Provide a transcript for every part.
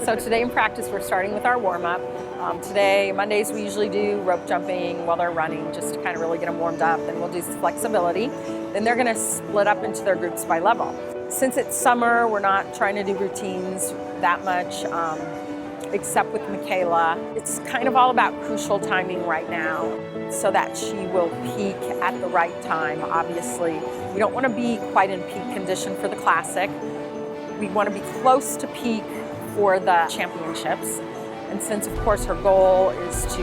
So today in practice, we're starting with our warm-up. Mondays we usually do rope jumping while they're running, just to kind of really get them warmed up. Then we'll do some flexibility. Then they're gonna split up into their groups by level. Since it's summer, we're not trying to do routines that much, except with MyKayla. It's kind of all about crucial timing right now so that she will peak at the right time, obviously. We don't wanna be quite in peak condition for the classic. We wanna be close to peak for the championships. And since, of course, her goal is to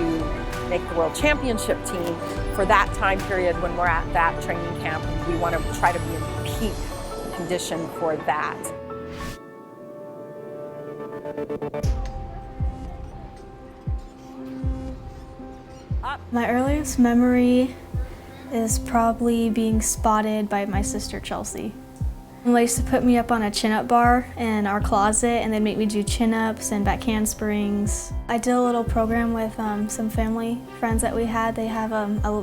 make the world championship team, for that time period when we're at that training camp, we want to try to be in peak condition for that. My earliest memory is probably being spotted by my sister Chelsea. They used to put me up on a chin-up bar in our closet and they'd make me do chin-ups and back handsprings. I did a little program with some family friends that we had. They have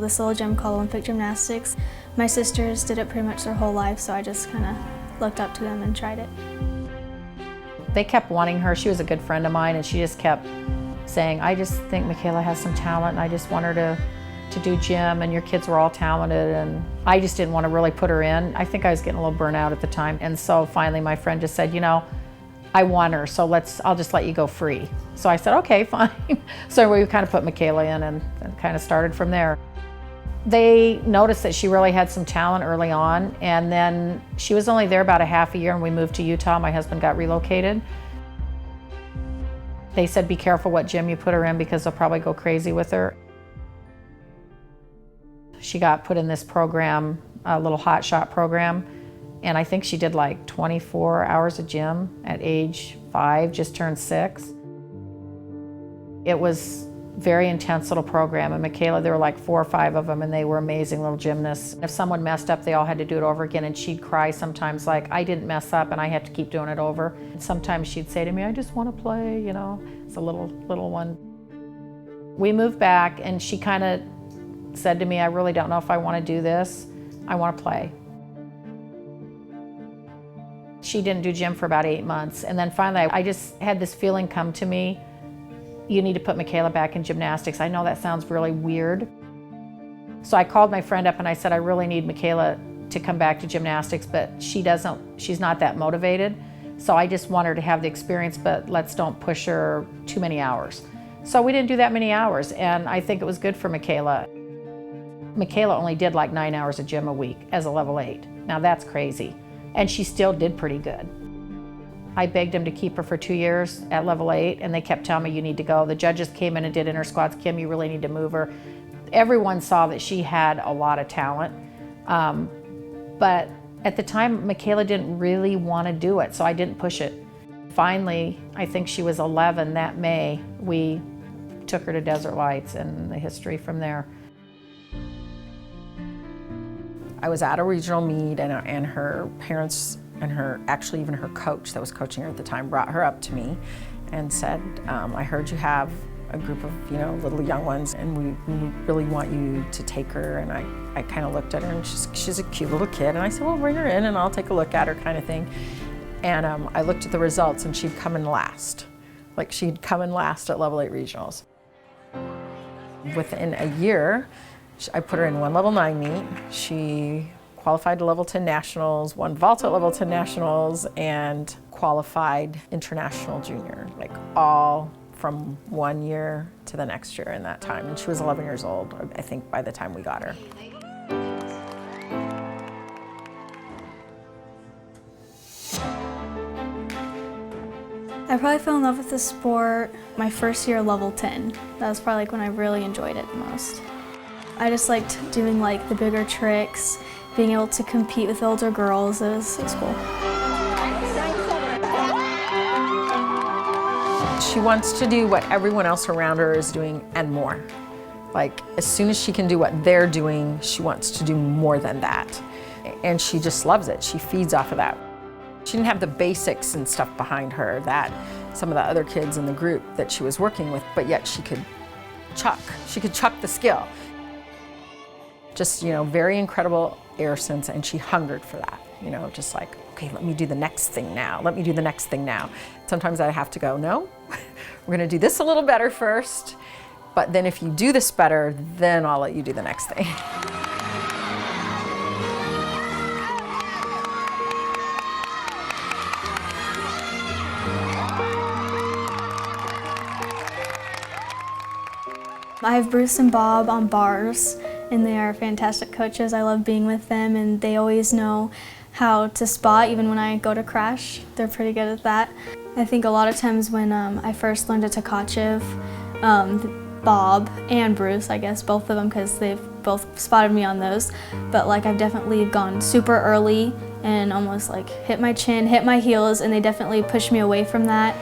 this little gym called Olympic Gymnastics. My sisters did it pretty much their whole life, so I just kind of looked up to them and tried it. They kept wanting her. She was a good friend of mine, and she just kept saying, I just think MyKayla has some talent and I just want her to do gym, and your kids were all talented, and I just didn't want to really put her in. I think I was getting a little burnt out at the time, and so finally my friend just said, you know, I want her, so I'll just let you go free. So I said, okay, fine. So we kind of put MyKayla in and kind of started from there. They noticed that she really had some talent early on, and then she was only there about a half a year and we moved to Utah. My husband got relocated. They said, be careful what gym you put her in because they'll probably go crazy with her. She got put in this program, a little hot shot program, and I think she did like 24 hours of gym at age 5, just turned 6. It was a very intense little program, and MyKayla, there were like 4 or 5 of them, and they were amazing little gymnasts. If someone messed up, they all had to do it over again, and she'd cry sometimes like, I didn't mess up and I had to keep doing it over. And sometimes she'd say to me, I just want to play, you know. It's a little one. We moved back and she kind of said to me, I really don't know if I want to do this. I want to play. She didn't do gym for about 8 months. And then finally, I just had this feeling come to me, you need to put MyKayla back in gymnastics. I know that sounds really weird. So I called my friend up and I said, I really need MyKayla to come back to gymnastics, but she's not that motivated. So I just want her to have the experience, but let's don't push her too many hours. So we didn't do that many hours, and I think it was good for MyKayla. MyKayla only did like 9 hours of gym a week as a level 8. Now that's crazy. And she still did pretty good. I begged them to keep her for 2 years at level 8, and they kept telling me, you need to go. The judges came in and did inner squats. Kim, you really need to move her. Everyone saw that she had a lot of talent. But at the time, MyKayla didn't really want to do it, so I didn't push it. Finally, I think she was 11 that May, we took her to Desert Lights, and the history from there. I was at a regional meet, and her parents and actually even her coach that was coaching her at the time brought her up to me and said, I heard you have a group of little young ones, and we really want you to take her. And I kind of looked at her, and she's a cute little kid, and I said, well, bring her in and I'll take a look at her, kind of thing. And I looked at the results, and she'd come in last. Like, she'd come in last at level 8 regionals. Within a year, I put her in one level 9 meet. She qualified to level 10 nationals, won vault at level 10 nationals, and qualified international junior, like all from 1 year to the next year in that time. And she was 11 years old, I think, by the time we got her. I probably fell in love with the sport my first year level 10. That was probably like when I really enjoyed it the most. I just liked doing like the bigger tricks, being able to compete with older girls. It was cool. She wants to do what everyone else around her is doing and more. Like, as soon as she can do what they're doing, she wants to do more than that. And she just loves it. She feeds off of that. She didn't have the basics and stuff behind her that some of the other kids in the group that she was working with, but yet she could chuck. She could chuck the skill. Just, very incredible air sense, and she hungered for that, just like, okay, let me do the next thing now. Let me do the next thing now. Sometimes I have to go, no, we're gonna do this a little better first, but then if you do this better, then I'll let you do the next thing. I have Bruce and Bob on bars, and they are fantastic coaches. I love being with them, and they always know how to spot, even when I go to crash. They're pretty good at that. I think a lot of times when I first learned a Tkachev, Bob and Bruce, I guess, both of them, because they've both spotted me on those, but like I've definitely gone super early and almost like hit my chin, hit my heels, and they definitely pushed me away from that.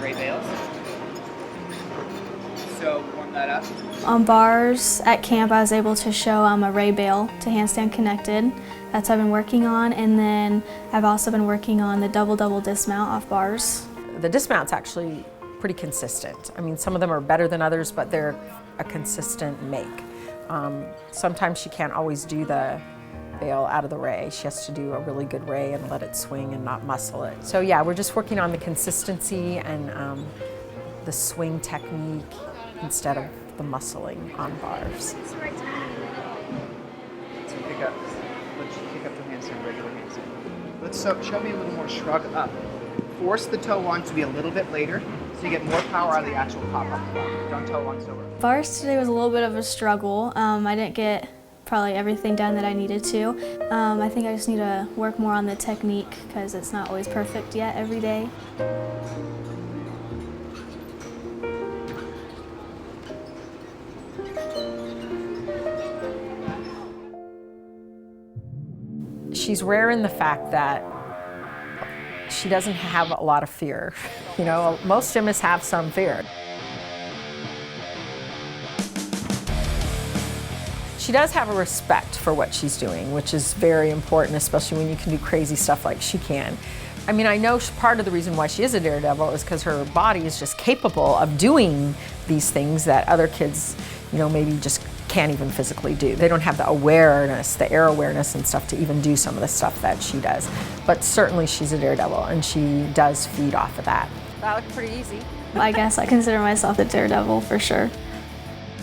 Ray Bales. So warm that up. On bars at camp, I was able to show a ray bail to handstand connected. That's what I've been working on, and then I've also been working on the double dismount off bars. The dismount's actually pretty consistent. I mean, some of them are better than others, but they're a consistent make. Sometimes she can't always do the bail out of the ray. She has to do a really good ray and let it swing and not muscle it. So yeah, we're just working on the consistency and the swing technique instead of the muscling on bars. So pick up. Let's pick up the handstand, regular handstand. Let's show me a little more shrug up. Force the toe on to be a little bit later, so you get more power out of the actual pop up. Don't toe on so early. Bars today was a little bit of a struggle. I didn't get probably everything done that I needed to. I think I just need to work more on the technique because it's not always perfect yet every day. She's rare in the fact that she doesn't have a lot of fear. Most gymnasts have some fear. She does have a respect for what she's doing, which is very important, especially when you can do crazy stuff like she can. I mean, I know part of the reason why she is a daredevil is because her body is just capable of doing these things that other kids, maybe just can't even physically do. They don't have the awareness, the air awareness and stuff to even do some of the stuff that she does. But certainly she's a daredevil, and she does feed off of that. That looked pretty easy. I guess I consider myself a daredevil for sure.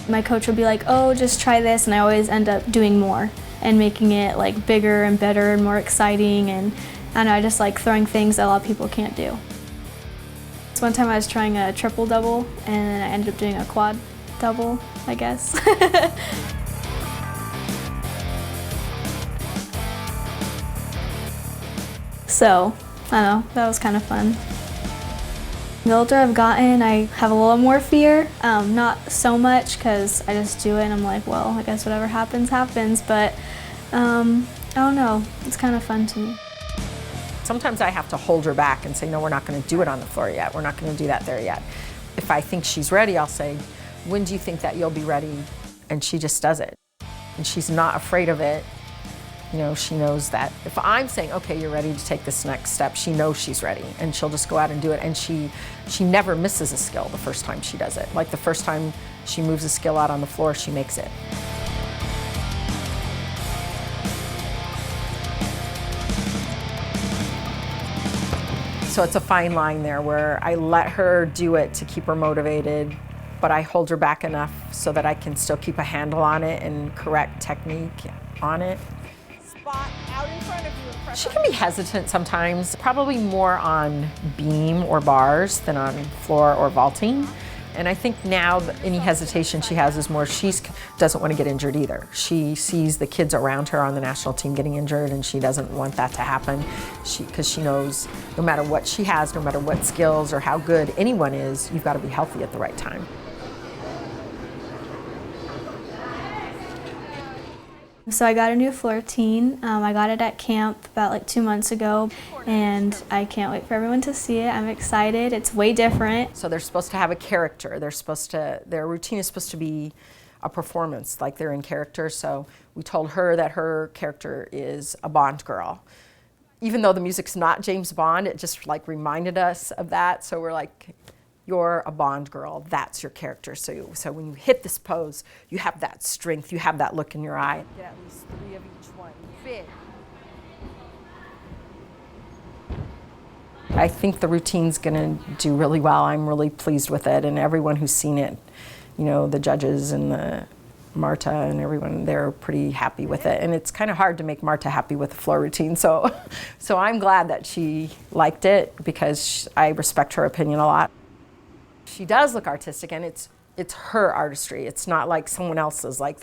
My coach would be like, oh, just try this, and I always end up doing more and making it like bigger and better and more exciting, and I just like throwing things that a lot of people can't do. So one time I was trying a triple double, and then I ended up doing a quad double, I guess. So, I don't know, that was kind of fun. The older I've gotten, I have a little more fear. Not so much, because I just do it and I'm like, well, I guess whatever happens, happens. But I don't know, it's kind of fun to me. Sometimes I have to hold her back and say, no, we're not going to do it on the floor yet. We're not going to do that there yet. If I think she's ready, I'll say, when do you think that you'll be ready? And she just does it. And she's not afraid of it. She knows that if I'm saying, okay, you're ready to take this next step, she knows she's ready, and she'll just go out and do it. And she never misses a skill the first time she does it. Like the first time she moves a skill out on the floor, she makes it. So it's a fine line there where I let her do it to keep her motivated, but I hold her back enough so that I can still keep a handle on it and correct technique on it. Out in front of you. She can be hesitant sometimes, probably more on beam or bars than on floor or vaulting. And I think now any hesitation she has is more she doesn't want to get injured either. She sees the kids around her on the national team getting injured, and she doesn't want that to happen because she knows no matter what she has, no matter what skills or how good anyone is, you've got to be healthy at the right time. So I got a new floor routine. I got it at camp about like 2 months ago, and I can't wait for everyone to see it. I'm excited. It's way different. So they're supposed to have a character. Their routine is supposed to be a performance, like they're in character. So we told her that her character is a Bond girl. Even though the music's not James Bond, it just like reminded us of that. So we're like, you're a Bond girl, that's your character. So when you hit this pose, you have that strength, you have that look in your eye. Get at least 3 of each one, big. I think the routine's gonna do really well. I'm really pleased with it, and everyone who's seen it, you know, the judges and the Marta and everyone, they're pretty happy with it. And it's kind of hard to make Marta happy with the floor routine. So I'm glad that she liked it, because I respect her opinion a lot. She does look artistic, and it's her artistry. It's not like someone else's. Like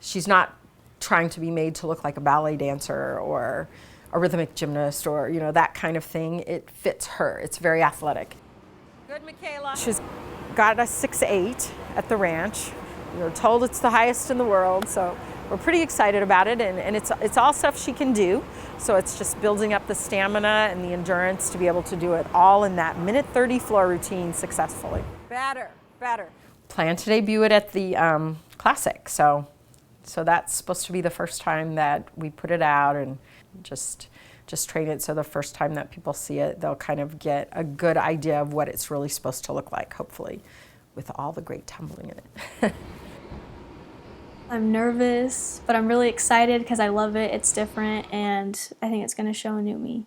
she's not trying to be made to look like a ballet dancer or a rhythmic gymnast or, you know, that kind of thing. It fits her. It's very athletic. Good, MyKayla. She's got a 6'8" at the ranch. We were told it's the highest in the world, so we're pretty excited about it, and it's all stuff she can do. So it's just building up the stamina and the endurance to be able to do it all in that minute 30 floor routine successfully. Better. Plan to debut it at the Classic, so that's supposed to be the first time that we put it out, and just train it so the first time that people see it, they'll kind of get a good idea of what it's really supposed to look like, hopefully, with all the great tumbling in it. I'm nervous, but I'm really excited because I love it. It's different, and I think it's going to show a new me.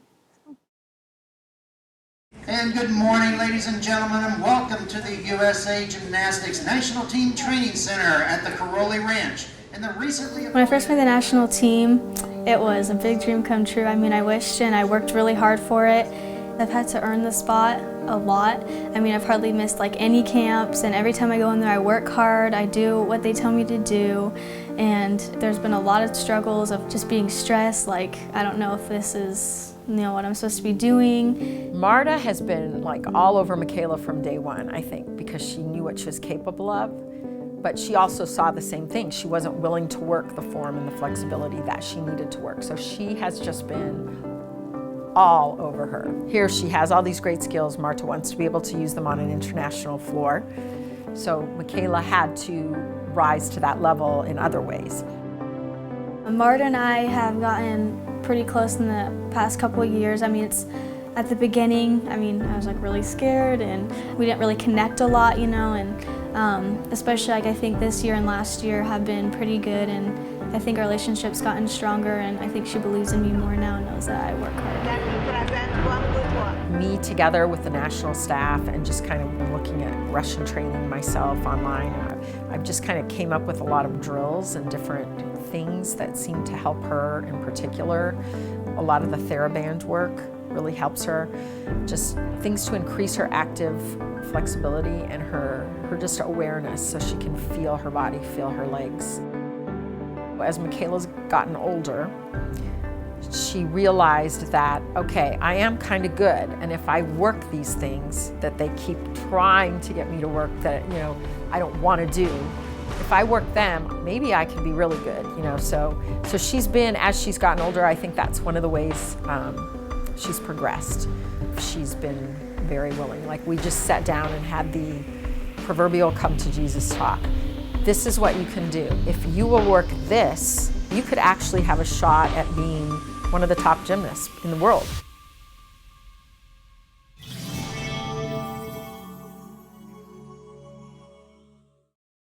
And good morning, ladies and gentlemen, and welcome to the USA Gymnastics National Team Training Center at the Caroli Ranch. And the recently When I first made the national team, it was a big dream come true. I mean, I wished, and I worked really hard for it. I've had to earn the spot a lot. I mean, I've hardly missed like any camps, and every time I go in there, I work hard, I do what they tell me to do, and there's been a lot of struggles of just being stressed, like I don't know if this is, you know, what I'm supposed to be doing. Marta has been like all over MyKayla from day one, I think, because she knew what she was capable of, but she also saw the same thing. She wasn't willing to work the form and the flexibility that she needed to work, so she has just been all over her. Here she has all these great skills. Marta wants to be able to use them on an international floor. So MyKayla had to rise to that level in other ways. Marta and I have gotten pretty close in the past couple of years. I mean, it's at the beginning, I mean, I was like really scared, and we didn't really connect a lot, you know, and especially like I think this year and last year have been pretty good, and I think our relationship's gotten stronger, and I think she believes in me more now and knows that I work hard. Me together with the national staff and just kind of looking at Russian training myself online, I've just kind of came up with a lot of drills and different things that seem to help her in particular. A lot of the TheraBand work really helps her. Just things to increase her active flexibility and her just awareness so she can feel her body, feel her legs. As MyKayla's gotten older, she realized that, okay, I am kind of good, and if I work these things that they keep trying to get me to work that, you know, I don't want to do, if I work them, maybe I can be really good, you know. So she's been, as she's gotten older, I think that's one of the ways she's progressed. She's been very willing. Like, we just sat down and had the proverbial come to Jesus talk. This is what you can do. If you will work this, you could actually have a shot at being one of the top gymnasts in the world.